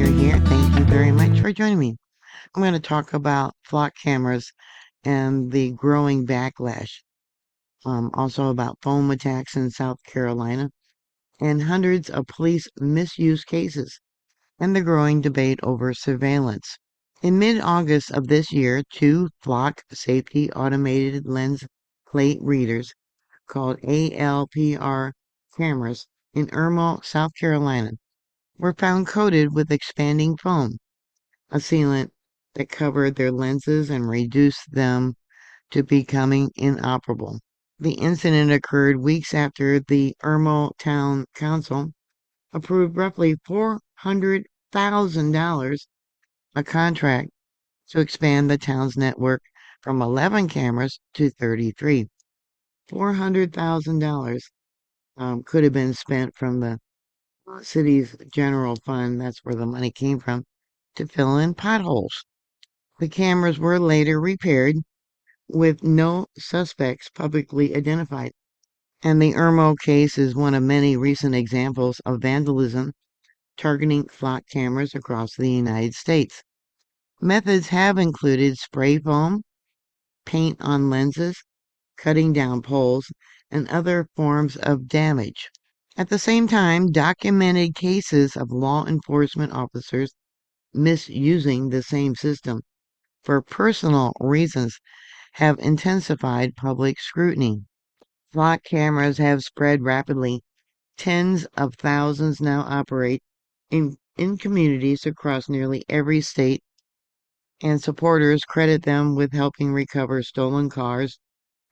you're here, thank you very much for joining me. I'm going to talk about flock cameras and the growing backlash. Also about foam attacks in South Carolina and hundreds of police misuse cases and the growing debate over surveillance. In mid-August of this year, two flock safety automated lens plate readers called ALPR cameras in Irmo, South Carolina, were found coated with expanding foam, a sealant that covered their lenses and reduced them to becoming inoperable. The incident occurred weeks after the Irmo Town Council approved roughly $400,000, a contract to expand the town's network from 11 cameras to 33. $400,000 could have been spent from the city's general fund, that's where the money came from, to fill in potholes. The cameras were later repaired with no suspects publicly identified. And the Irmo case is one of many recent examples of vandalism targeting flock cameras across the United States. Methods have included spray foam, paint on lenses, cutting down poles, and other forms of damage. At the same time, documented cases of law enforcement officers misusing the same system for personal reasons have intensified public scrutiny. Flock cameras have spread rapidly. Tens of thousands now operate in communities across nearly every state, and supporters credit them with helping recover stolen cars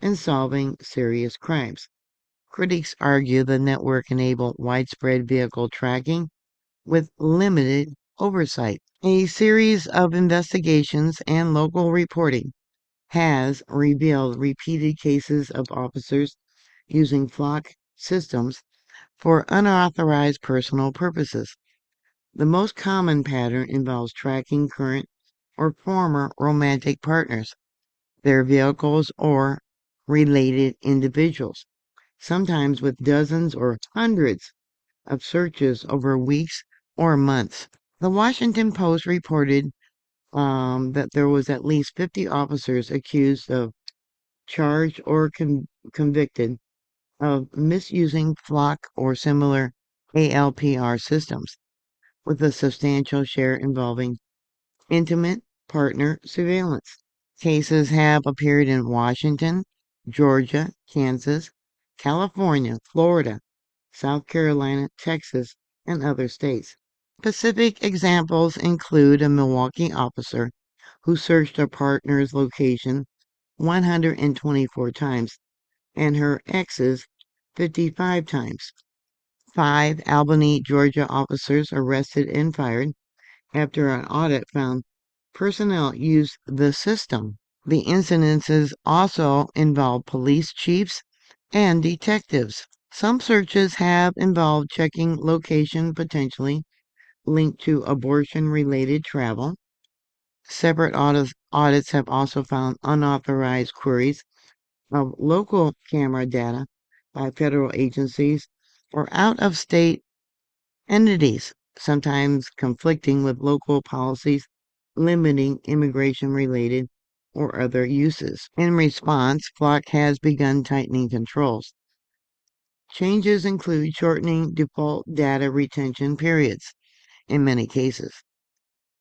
and solving serious crimes. Critics argue the network enabled widespread vehicle tracking with limited oversight. A series of investigations and local reporting has revealed repeated cases of officers using flock systems for unauthorized personal purposes. The most common pattern involves tracking current or former romantic partners, their vehicles, or related individuals, sometimes with dozens or hundreds of searches over weeks or months. The Washington Post reported that there was at least 50 officers accused of, charged, or convicted of misusing flock or similar ALPR systems, with a substantial share involving intimate partner surveillance. Cases have appeared in Washington, Georgia, Kansas, California, Florida, South Carolina, Texas, and other states. Specific examples include a Milwaukee officer who searched a partner's location 124 times and her ex's 55 times. 5 Albany, Georgia officers arrested and fired after an audit found personnel used the system. The incidences also involve police chiefs and detectives. Some searches have involved checking location potentially linked to abortion-related travel. Separate audits have also found unauthorized queries of local camera data by federal agencies or out-of-state entities, sometimes conflicting with local policies limiting immigration-related or other uses. In response, Flock has begun tightening controls. Changes include shortening default data retention periods in many cases.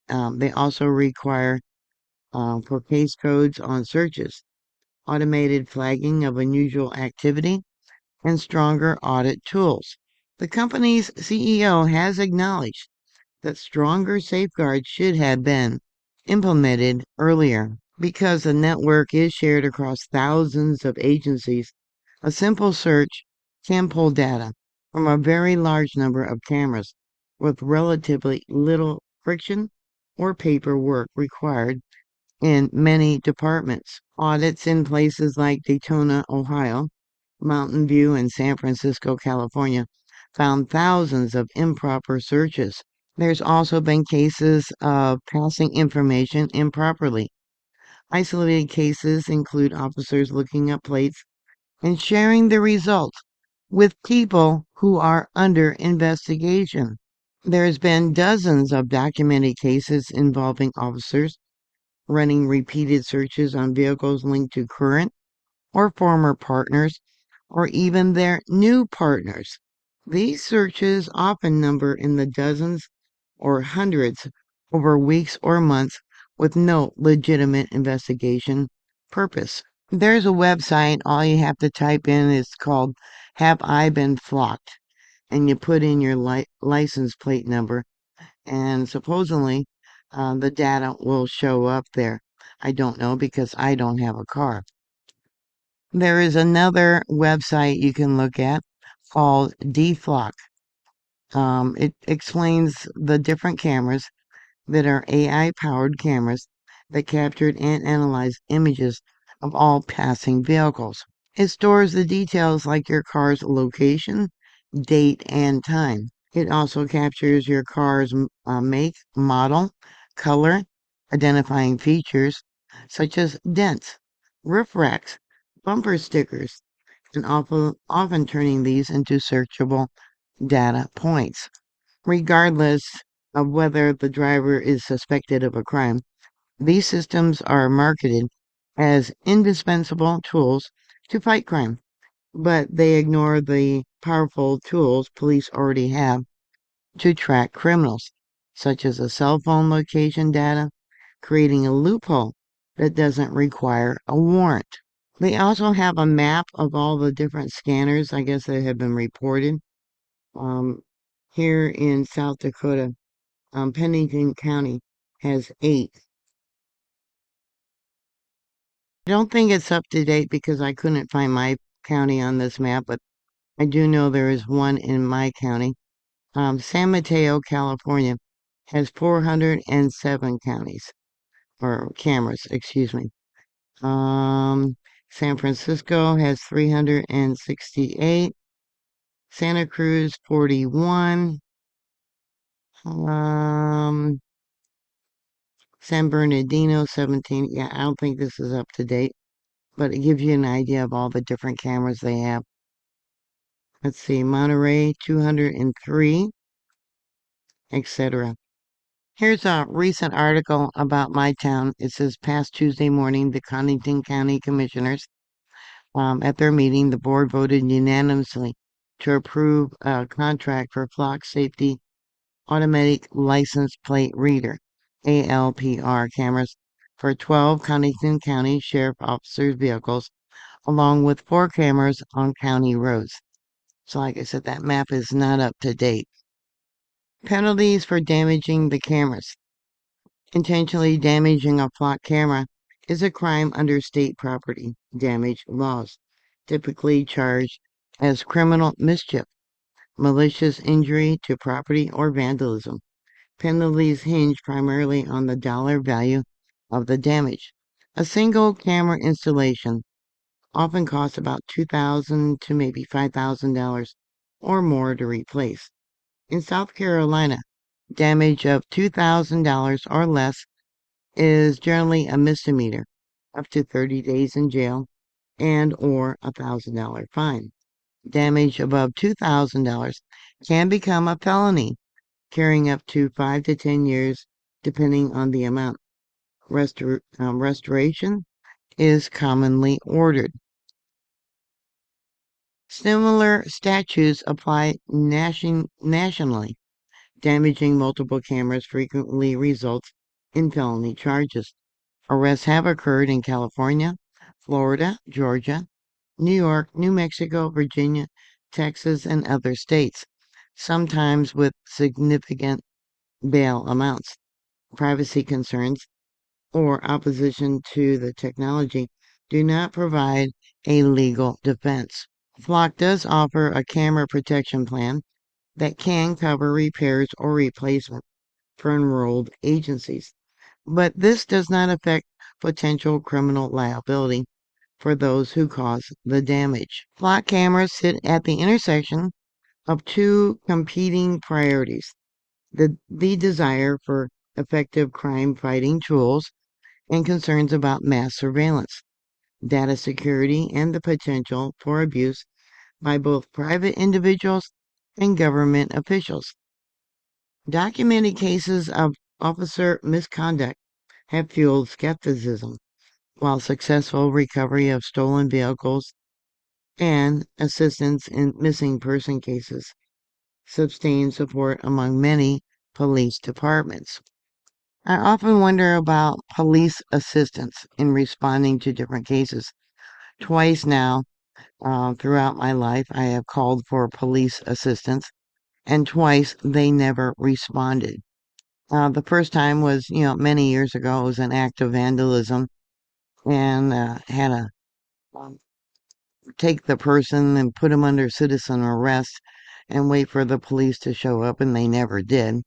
They also require for case codes on searches, automated flagging of unusual activity, and stronger audit tools. The company's CEO has acknowledged that stronger safeguards should have been implemented earlier. Because the network is shared across thousands of agencies, a simple search can pull data from a very large number of cameras with relatively little friction or paperwork required in many departments. Audits in places like Daytona, Ohio, Mountain View, and San Francisco, California, found thousands of improper searches. There's also been cases of passing information improperly. Isolated cases include officers looking up plates and sharing the results with people who are under investigation. There's been dozens of documented cases involving officers running repeated searches on vehicles linked to current or former partners or even their new partners. These searches often number in the dozens or hundreds over weeks or months with no legitimate investigation purpose. There's a website, all you have to type in is called Have I Been Flocked? And you put in your license plate number, and supposedly the data will show up there. I don't know because I don't have a car. There is another website you can look at called DFlock. It explains the different cameras that are AI-powered cameras that captured and analyzed images of all passing vehicles. It stores the details like your car's location, date, and time. It also captures your car's make, model, color, identifying features such as dents, roof racks, bumper stickers, and often turning these into searchable data points. Regardless of whether the driver is suspected of a crime, these systems are marketed as indispensable tools to fight crime, but they ignore the powerful tools police already have to track criminals, such as a cell phone location data, creating a loophole that doesn't require a warrant. They also have a map of all the different scanners, I guess, that have been reported. Um, Here in South Dakota, Pennington County has 8. I don't think it's up to date because I couldn't find my county on this map, but I do know there is one in my county. San Mateo, California has 407 counties, or cameras, excuse me. Um, San Francisco has 368, Santa Cruz 41, um, San Bernardino 17. Yeah, I don't think this is up to date, but it gives you an idea of all the different cameras they have. Let's see, Monterey 203, etc. Here's a recent article about my town. It says past Tuesday morning, the Connington County Commissioners, at their meeting, the board voted unanimously to approve a contract for flock safety automatic license plate reader, ALPR cameras for 12 Connington County Sheriff Officers' vehicles, along with 4 cameras on county roads. So like I said, that map is not up to date. Penalties for damaging the cameras. Intentionally damaging a flock camera is a crime under state property damage laws, typically charged as criminal mischief, malicious injury to property, or vandalism. Penalties hinge primarily on the dollar value of the damage. A single camera installation often costs about $2,000 to maybe $5,000 or more to replace. In South Carolina, damage of $2,000 or less is generally a misdemeanor, up to 30 days in jail and or a $1,000 fine. Damage above $2,000 can become a felony, carrying up to 5 to 10 years depending on the amount. Restoration is commonly ordered. Similar statutes apply nationally. Damaging multiple cameras frequently results in felony charges. Arrests have occurred in California, Florida, Georgia, New York, New Mexico, Virginia, Texas, and other states, sometimes with significant bail amounts. Privacy concerns or opposition to the technology do not provide a legal defense. Flock does offer a camera protection plan that can cover repairs or replacement for enrolled agencies, but this does not affect potential criminal liability for those who cause the damage. Flock cameras sit at the intersection of 2 competing priorities: the desire for effective crime fighting tools and concerns about mass surveillance, data security, and the potential for abuse by both private individuals and government officials. Documented cases of officer misconduct have fueled skepticism, while successful recovery of stolen vehicles and assistance in missing person cases sustain support among many police departments. I often wonder about police assistance in responding to different cases. Twice now, throughout my life, I have called for police assistance, and twice they never responded. The first time was, many years ago. It was an act of vandalism, and had to um, take the person and put them under citizen arrest and wait for the police to show up, and they never did.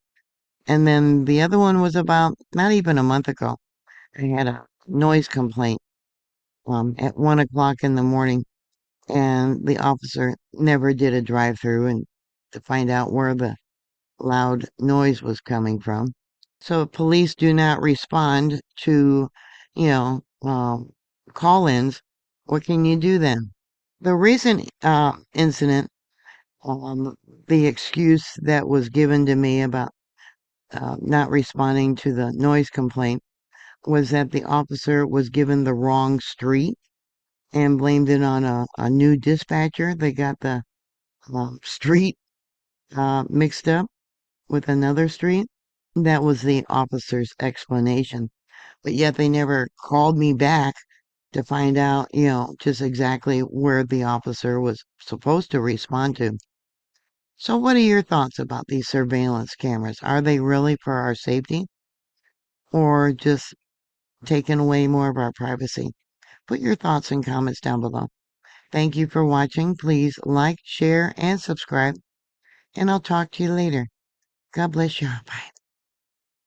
And then the other one was about not even a month ago. I had a noise complaint at 1 o'clock in the morning, and the officer never did a drive-through and to find out where the loud noise was coming from. So if police do not respond to, you know, call-ins, what can you do then? The recent incident, um, the excuse that was given to me about not responding to the noise complaint was that the officer was given the wrong street and blamed it on a new dispatcher. They got the street mixed up with another street. That was the officer's explanation. But yet they never called me back to find out, just exactly where the officer was supposed to respond to. So, what are your thoughts about these surveillance cameras? Are they really for our safety or just taking away more of our privacy? Put your thoughts and comments down below. Thank you for watching. Please like, share, and subscribe, and I'll talk to you later. God bless you. Bye.